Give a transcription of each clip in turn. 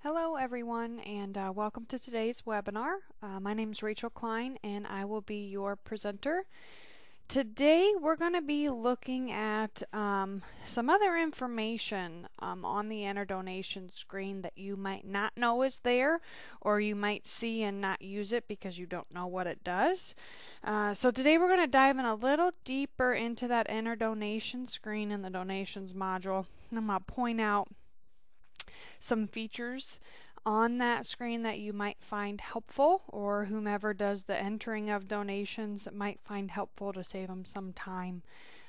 Hello everyone, and welcome to today's webinar. My name is Rachel Klein and I will be your presenter. Today we're going to be looking at some other information on the enter donation screen that you might not know is there, or you might see and not use it because you don't know what it does. So today we're going to dive in a little deeper into that enter donation screen in the donations module. I'm going to point out some features on that screen that you might find helpful, or whomever does the entering of donations might find helpful to save them some time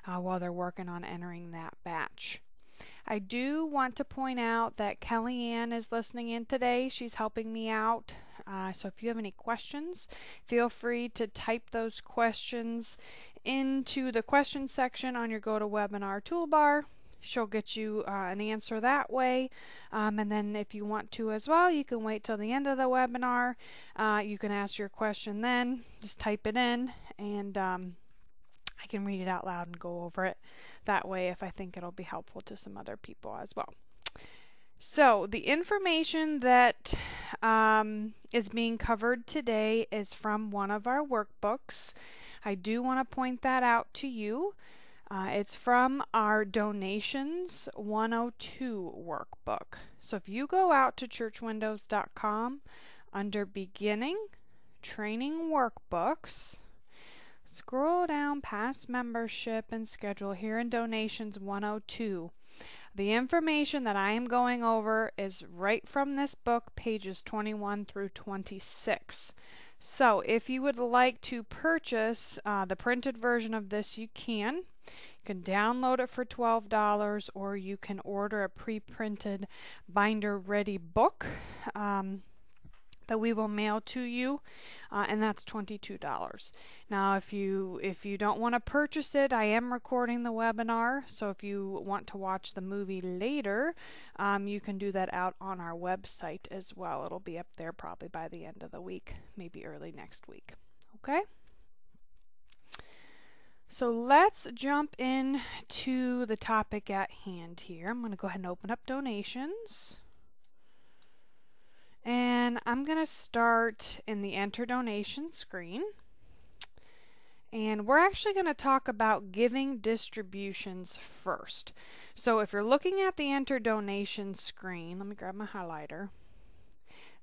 while they're working on entering that batch. I do want to point out that Kellyanne is listening in today. She's helping me out. So if you have any questions, feel free to type those questions into the question section on your GoToWebinar toolbar. She'll get you an answer that way, and then if you want to as well, you can wait till the end of the webinar. You can ask your question then, just type it in, and I can read it out loud and go over it that way if I think it'll be helpful to some other people as well. So the information that is being covered today is from one of our workbooks. I do want to point that out to you. It's from our Donations 102 workbook. So if you go out to churchwindows.com under Beginning Training Workbooks, scroll down past membership and schedule here in Donations 102. The information that I am going over is right from this book, pages 21 through 26. So if you would like to purchase the printed version of this, you can. You can download it for $12, or you can order a pre-printed binder-ready book that we will mail to you, and that's $22. Now, if you don't want to purchase it, I am recording the webinar, so if you want to watch the movie later, you can do that out on our website as well. It'll be up there probably by the end of the week, maybe early next week. Okay? So let's jump in to the topic at hand here. I'm going to go ahead and open up donations. And I'm going to start in the Enter Donation screen. And we're actually going to talk about giving distributions first. So if you're looking at the Enter Donation screen, let me grab my highlighter.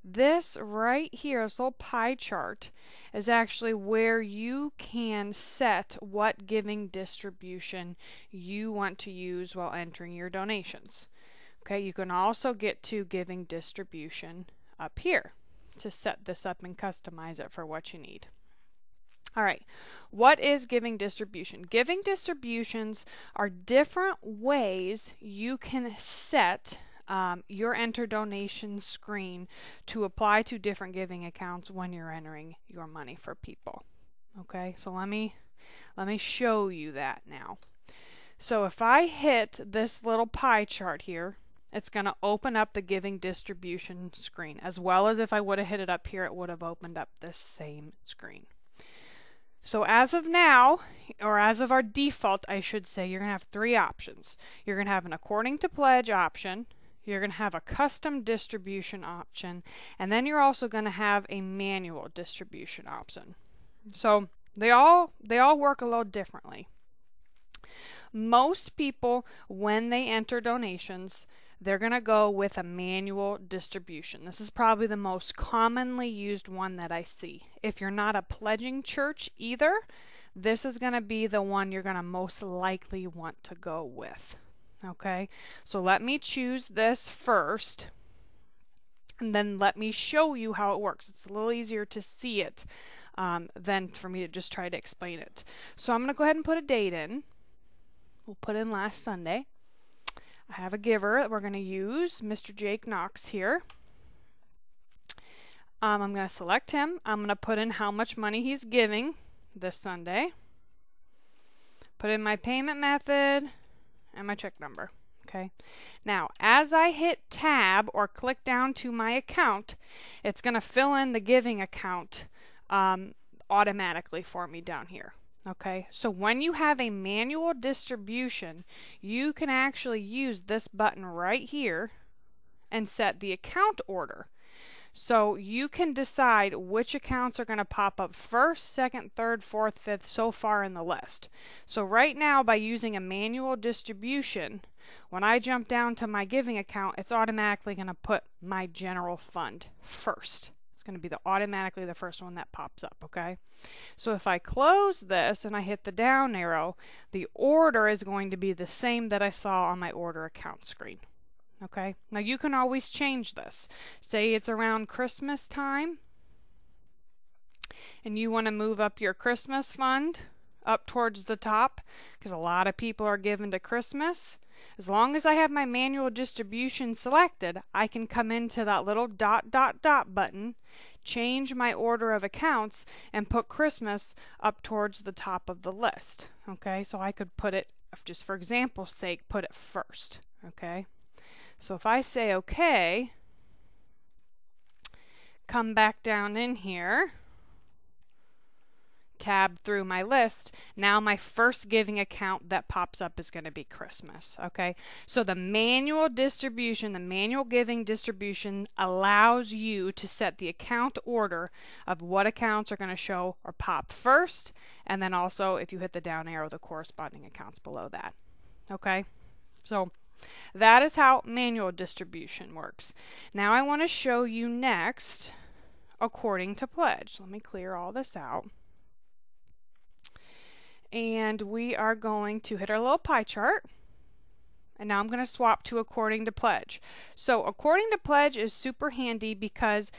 This right here, this little pie chart, is actually where you can set what giving distribution you want to use while entering your donations. Okay, you can also get to giving distribution up here to set this up and customize it for what you need. All right, what is giving distribution? Giving distributions are different ways you can set your Enter Donation screen to apply to different giving accounts when you're entering your money for people. Okay, so let me show you that now. So if I hit this little pie chart here, it's going to open up the giving distribution screen, as well as if I would have hit it up here, it would have opened up this same screen. So as of now, or as of our default, I should say, you're going to have three options. You're going to have an according to pledge option, you're going to have a custom distribution option, and then you're also going to have a manual distribution option. So they all work a little differently. Most people, when they enter donations, they're going to go with a manual distribution. This is probably the most commonly used one that I see. If you're not a pledging church either, this is going to be the one you're going to most likely want to go with. Okay, so let me choose this first, and then let me show you how it works. It's a little easier to see it than for me to just try to explain it. So I'm going to go ahead and put a date in. We'll put in last Sunday. I have a giver that we're going to use, Mr. Jake Knox here. I'm going to select him. I'm going to put in how much money he's giving this Sunday. Put in my payment method and my check number. Okay. Now, as I hit tab or click down to my account, it's going to fill in the giving account automatically for me down here. Okay, so when you have a manual distribution, you can actually use this button right here and set the account order. So you can decide which accounts are going to pop up first, second, third, fourth, fifth, so far in the list. So right now, by using a manual distribution, when I jump down to my giving account, it's automatically going to put my general fund first. It's going to be automatically the first one that pops up, okay? So if I close this and I hit the down arrow, the order is going to be the same that I saw on my order account screen. Okay, now you can always change this. Say it's around Christmas time and you want to move up your Christmas fund up towards the top because a lot of people are given to Christmas. As long as I have my manual distribution selected, I can come into that little dot button, change my order of accounts, and put Christmas up towards the top of the list. Okay, so I could put it, just for example's sake, put it first. Okay. So if I say OK, come back down in here, tab through my list, now my first giving account that pops up is going to be Christmas. Okay, so the manual distribution, the manual giving distribution allows you to set the account order of what accounts are going to show or pop first, and then also if you hit the down arrow, the corresponding accounts below that. Okay, so that is how manual distribution works. Now I want to show you next according to pledge. Let me clear all this out. And we are going to hit our little pie chart. And now I'm going to swap to according to pledge. So according to pledge is super handy because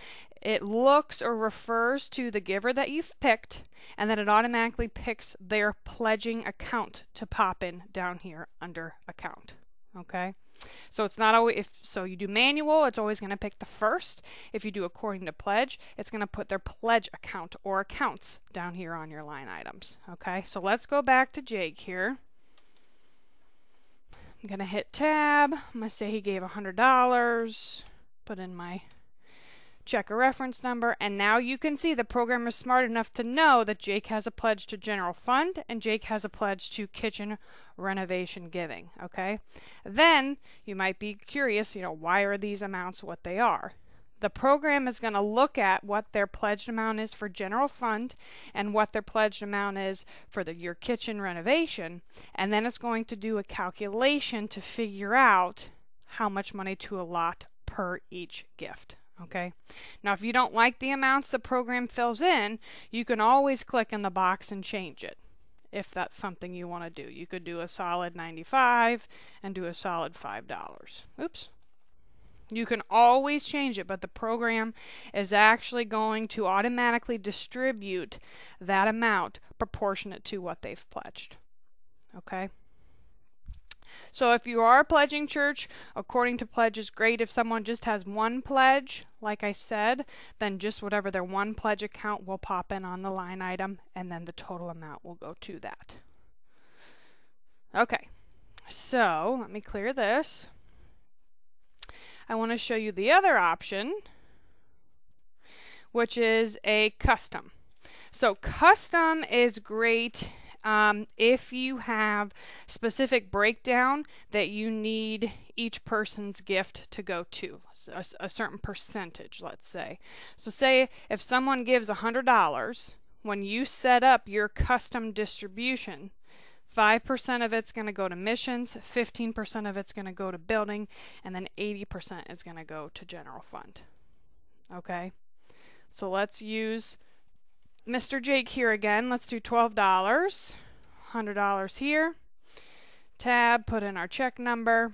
it looks or refers to the giver that you've picked, and then it automatically picks their pledging account to pop in down here under account. Okay, so it's not always, so you do manual, it's always going to pick the first. If you do according to pledge, it's going to put their pledge account or accounts down here on your line items. Okay, so let's go back to Jake here. I'm going to hit tab. I'm going to say he gave $100, put in my checker reference number, and now you can see the program is smart enough to know that Jake has a pledge to general fund and Jake has a pledge to kitchen renovation giving. Okay, then you might be curious, why are these amounts what they are? The program is going to look at what their pledged amount is for general fund and what their pledged amount is for your kitchen renovation, and then it's going to do a calculation to figure out how much money to allot per each gift. Okay, now if you don't like the amounts the program fills in, you can always click in the box and change it if that's something you want to do. You could do a solid $95 and do a solid $5. Oops. You can always change it, but the program is actually going to automatically distribute that amount proportionate to what they've pledged. Okay. So if you are a pledging church, according to pledge is great. If someone just has one pledge, like I said, then just whatever their one pledge account will pop in on the line item, and then the total amount will go to that. Okay, so let me clear this. I want to show you the other option, which is a custom. So custom is great if you have specific breakdown that you need each person's gift to go to, a certain percentage, let's say. So say if someone gives $100, when you set up your custom distribution, 5% of it's going to go to missions, 15% of it's going to go to building, and then 80% is going to go to general fund. Okay, so let's use Mr. Jake here again. Let's do $12, $100 here. Tab, put in our check number.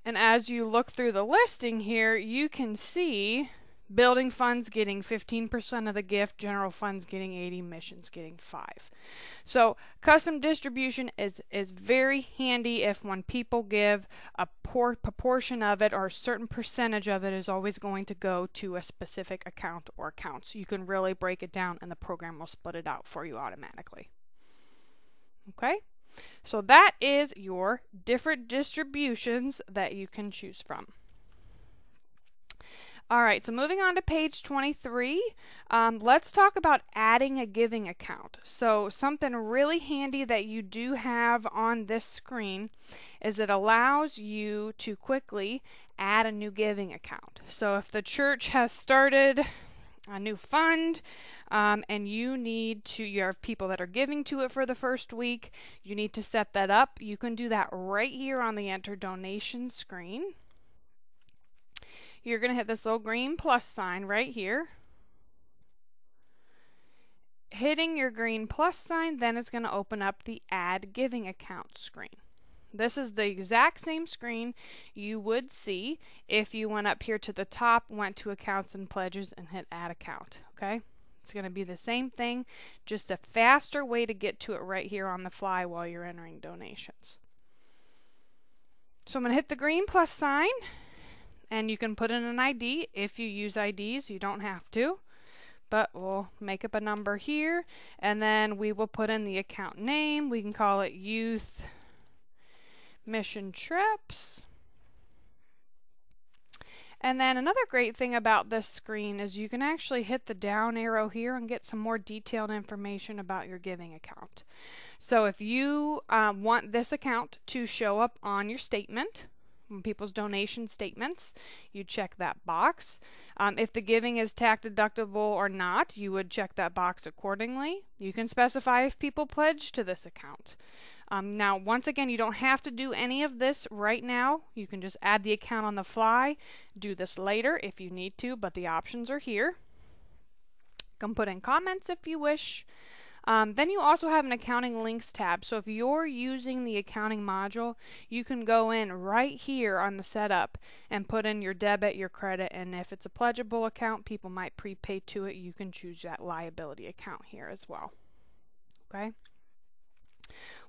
And as you look through the listing here, you can see building funds getting 15% of the gift, general funds getting 80, missions getting 5. So custom distribution is very handy if when people give a proportion of it or a certain percentage of it is always going to go to a specific account or accounts. You can really break it down and the program will split it out for you automatically. Okay, so that is your different distributions that you can choose from. All right, so moving on to page 23, let's talk about adding a giving account. So something really handy that you do have on this screen is it allows you to quickly add a new giving account. So if the church has started a new fund and you have people that are giving to it for the first week, you need to set that up. You can do that right here on the Enter Donation screen. You're going to hit this little green plus sign right here. Hitting your green plus sign, then it's going to open up the Add Giving Account screen. This is the exact same screen you would see if you went up here to the top, went to Accounts and Pledges, and hit Add Account. Okay? It's going to be the same thing, just a faster way to get to it right here on the fly while you're entering donations. So I'm going to hit the green plus sign. And you can put in an ID. If you use IDs, you don't have to. But we'll make up a number here. And then we will put in the account name. We can call it Youth Mission Trips. And then another great thing about this screen is you can actually hit the down arrow here and get some more detailed information about your giving account. So if you want this account to show up on your statement, people's donation statements, you check that box. If the giving is tax deductible or not, you would check that box accordingly. You can specify if people pledge to this account. Now, once again, you don't have to do any of this right now. You can just add the account on the fly, do this later if you need to, but the options are here. You can put in comments if you wish. Then you also have an accounting links tab. So if you're using the accounting module, you can go in right here on the setup and put in your debit, your credit, and if it's a pledgeable account, people might prepay to it. You can choose that liability account here as well. Okay.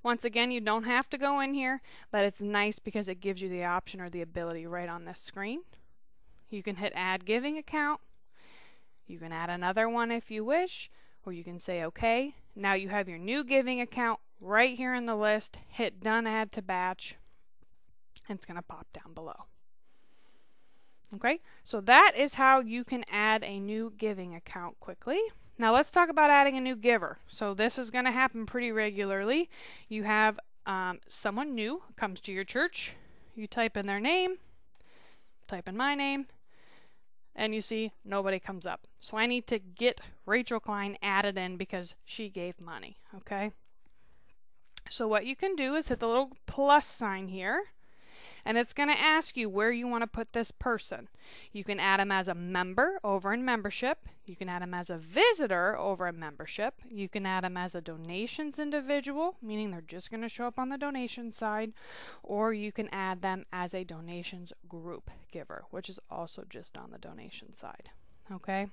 Once again, you don't have to go in here, but it's nice because it gives you the option or the ability right on this screen. You can hit Add Giving Account. You can add another one if you wish, or you can say OK. Now you have your new giving account right here in the list. Hit Done Add to Batch, and it's going to pop down below. Okay, so that is how you can add a new giving account quickly. Now let's talk about adding a new giver. So this is going to happen pretty regularly. You have someone new comes to your church. You type in their name, type in my name, and you see nobody comes up. So I need to get Rachel Klein added in because she gave money. Okay. So what you can do is hit the little plus sign here, and it's going to ask you where you want to put this person. You can add them as a member over in membership. You can add them as a visitor over in membership. You can add them as a donations individual, meaning they're just going to show up on the donation side, or you can add them as a donations group giver, which is also just on the donation side. Okay.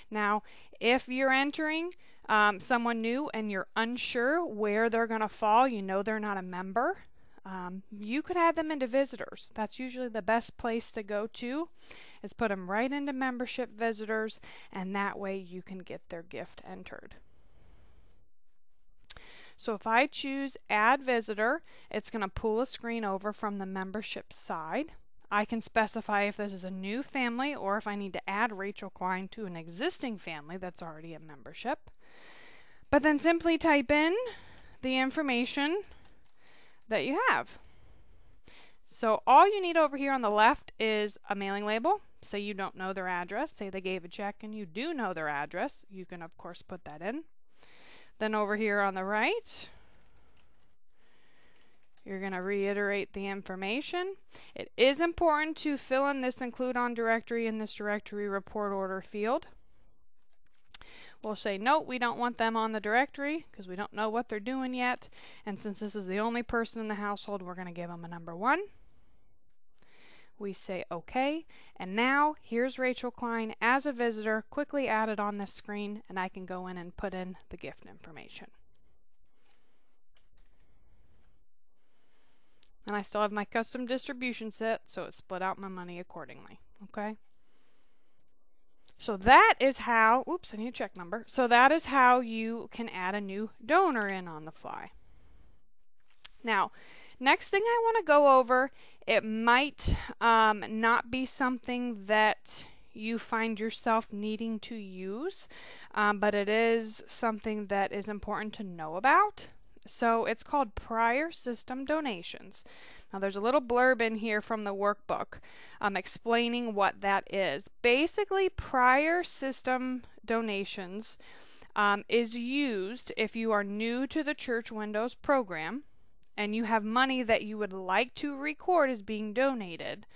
Now, if you're entering someone new and you're unsure where they're going to fall, you know they're not a member, you could add them into visitors. That's usually the best place to go to, is put them right into membership visitors, and that way you can get their gift entered. So if I choose Add Visitor, it's going to pull a screen over from the membership side. I can specify if this is a new family or if I need to add Rachel Klein to an existing family that's already a membership. But then simply type in the information that you have. So all you need over here on the left is a mailing label. Say you don't know their address. Say they gave a check and you do know their address. You can of course put that in. Then over here on the right, you're going to reiterate the information. It is important to fill in this Include on Directory in this directory report order field. We'll say, no, we don't want them on the directory because we don't know what they're doing yet. And since this is the only person in the household, we're going to give them a number 1. We say OK. And now here's Rachel Klein as a visitor, quickly added on this screen, and I can go in and put in the gift information. And I still have my custom distribution set, so it split out my money accordingly. Okay. So that is how, oops, I need a check number. So that is how you can add a new donor in on the fly. Now, next thing I want to go over, it might not be something that you find yourself needing to use, but it is something that is important to know about. So it's called prior system donations. Now there's a little blurb in here from the workbook explaining what that is. Basically, prior system donations is used if you are new to the Church Windows program and you have money that you would like to record as being donated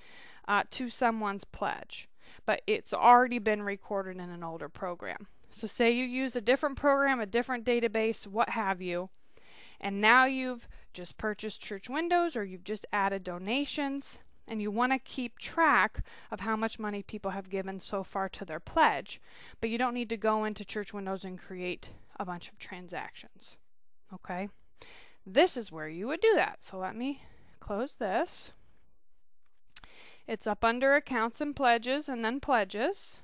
to someone's pledge, but it's already been recorded in an older program. So say you use a different program, a different database, what have you, and now you've just purchased Church Windows or you've just added donations and you want to keep track of how much money people have given so far to their pledge, but you don't need to go into Church Windows and create a bunch of transactions. Okay? This is where you would do that. So let me close this. It's up under Accounts and Pledges and then Pledges.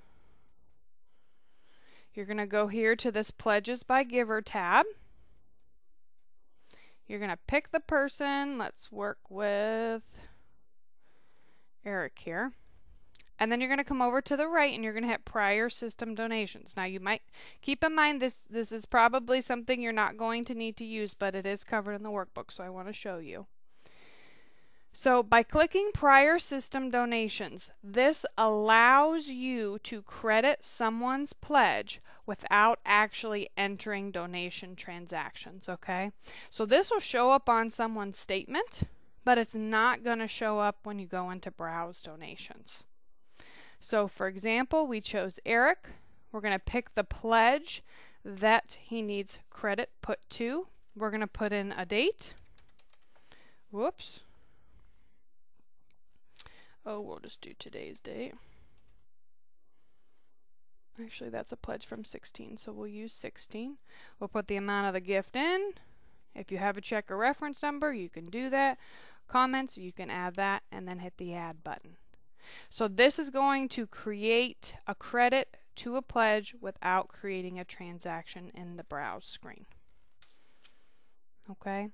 You're going to go here to this Pledges by Giver tab. You're going to pick the person. Let's work with Eric here. And then you're going to come over to the right and you're going to hit Prior System Donations. Now you might keep in mind this is probably something you're not going to need to use, but it is covered in the workbook, so I want to show you. So by clicking Prior System Donations, this allows you to credit someone's pledge without actually entering donation transactions, okay? So this will show up on someone's statement, but it's not going to show up when you go into Browse Donations. So for example, we chose Eric. We're going to pick the pledge that he needs credit put to. We're going to put in a date. Whoops. Oh, we'll just do today's date. Actually, that's a pledge from 16, so we'll use 16. We'll put the amount of the gift in. If you have a check or reference number, you can do that. Comments, you can add that, and then hit the Add button. So this is going to create a credit to a pledge without creating a transaction in the Browse screen. Okay?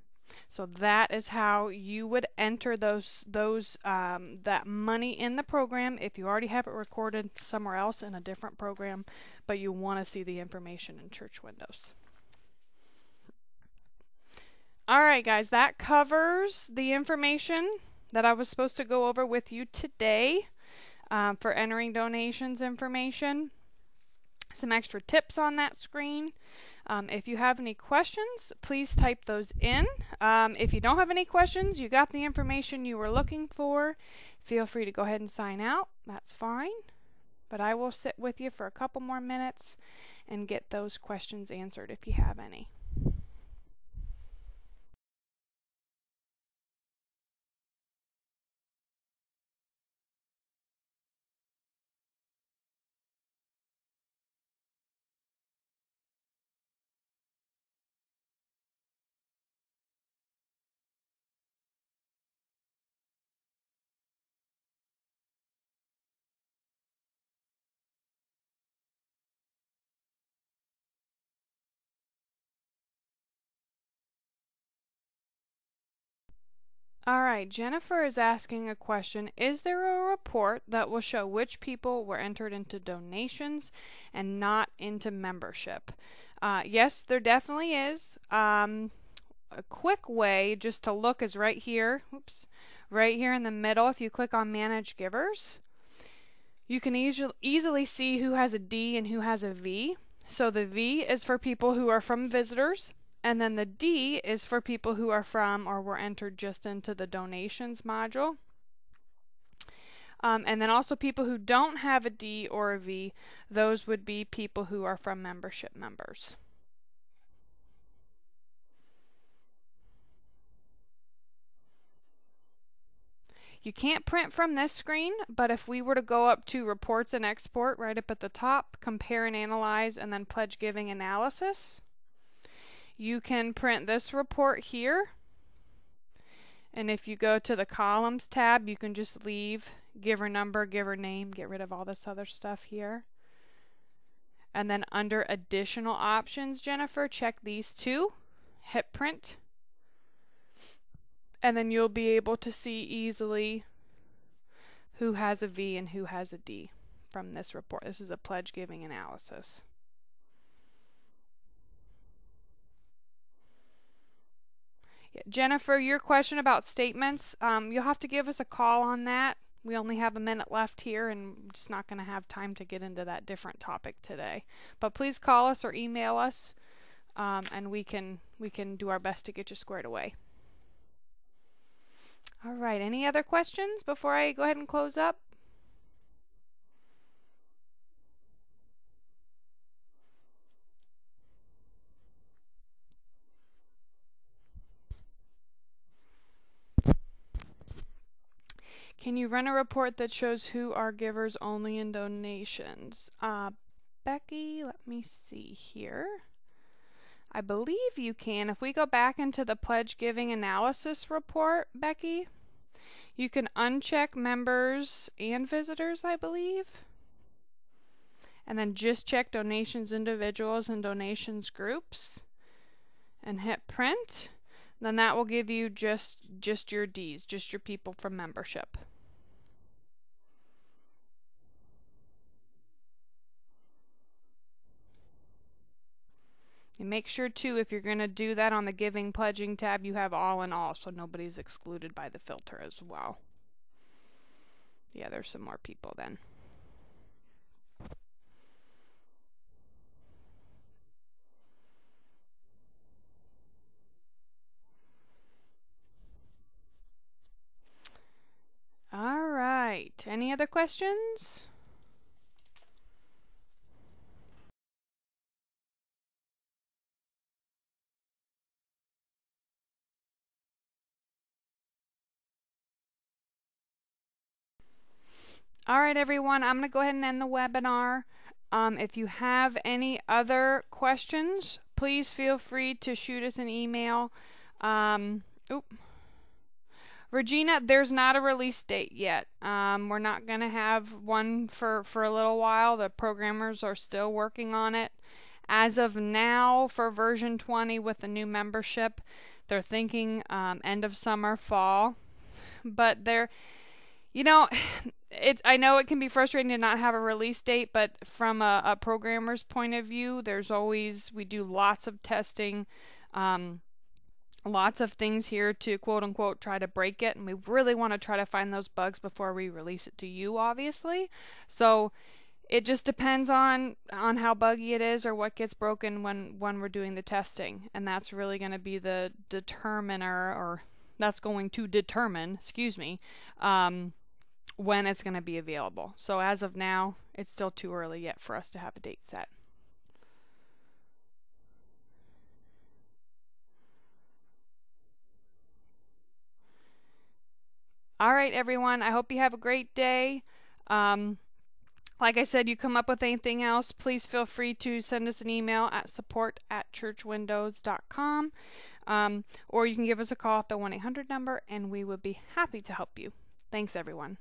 So that is how you would enter that money in the program if you already have it recorded somewhere else in a different program, but you want to see the information in Church Windows. Alright guys, that covers the information that I was supposed to go over with you today for entering donations information. Some extra tips on that screen. If you have any questions, please type those in. If you don't have any questions, you got the information you were looking for, feel free to go ahead and sign out. That's fine. But I will sit with you for a couple more minutes and get those questions answered if you have any. Alright, Jennifer is asking a question. Is there a report that will show which people were entered into donations and not into membership? Yes, there definitely is. A quick way just to look is right here. Oops, right here in the middle. If you click on Manage Givers, you can easily see who has a D and who has a V. So the V is for people who are from visitors. And then the D is for people who are from or were entered just into the donations module. And then also people who don't have a D or a V, those would be people who are from membership members. You can't print from this screen, but if we were to go up to Reports and Export right up at the top, Compare and Analyze, and then Pledge Giving Analysis, you can print this report here, and if you go to the Columns tab, you can just leave giver number, giver name, get rid of all this other stuff here. And then under Additional Options, Jennifer, check these two, hit Print, and then you'll be able to see easily who has a V and who has a D. from this report. This is a pledge giving analysis. Yeah, Jennifer, your question about statements, you'll have to give us a call on that. We only have a minute left here, and I'm just not going to have time to get into that different topic today. But please call us or email us, and we can do our best to get you squared away. All right, any other questions before I go ahead and close up? Can you run a report that shows who are givers only in donations? Becky, let me see here. I believe you can. If we go back into the pledge giving analysis report, Becky, you can uncheck members and visitors, I believe. And then just check donations individuals and donations groups and hit print. Then that will give you just your Ds, just your people from membership. And make sure too, if you're going to do that on the giving pledging tab, you have all in all, so nobody's excluded by the filter as well. Yeah, there's some more people then. All right, any other questions? All right, everyone, I'm going to go ahead and end the webinar. If you have any other questions, please feel free to shoot us an email. Regina, there's not a release date yet. We're not going to have one for a little while. The programmers are still working on it. As of now, for version 20 with the new membership, they're thinking end of summer, fall. But they're, you know, I know it can be frustrating to not have a release date, but from a programmer's point of view, we do lots of testing, lots of things here to quote unquote try to break it, and we really want to try to find those bugs before we release it to you, obviously. So it just depends on how buggy it is or what gets broken when we're doing the testing, and that's really going to be the determiner, or that's going to determine, excuse me, when it's going to be available. So as of now, it's still too early yet for us to have a date set. All right, everyone, I hope you have a great day. Like I said, you come up with anything else, please feel free to send us an email at support@churchwindows.com, or you can give us a call at the 1-800 number, and we would be happy to help you. Thanks, everyone.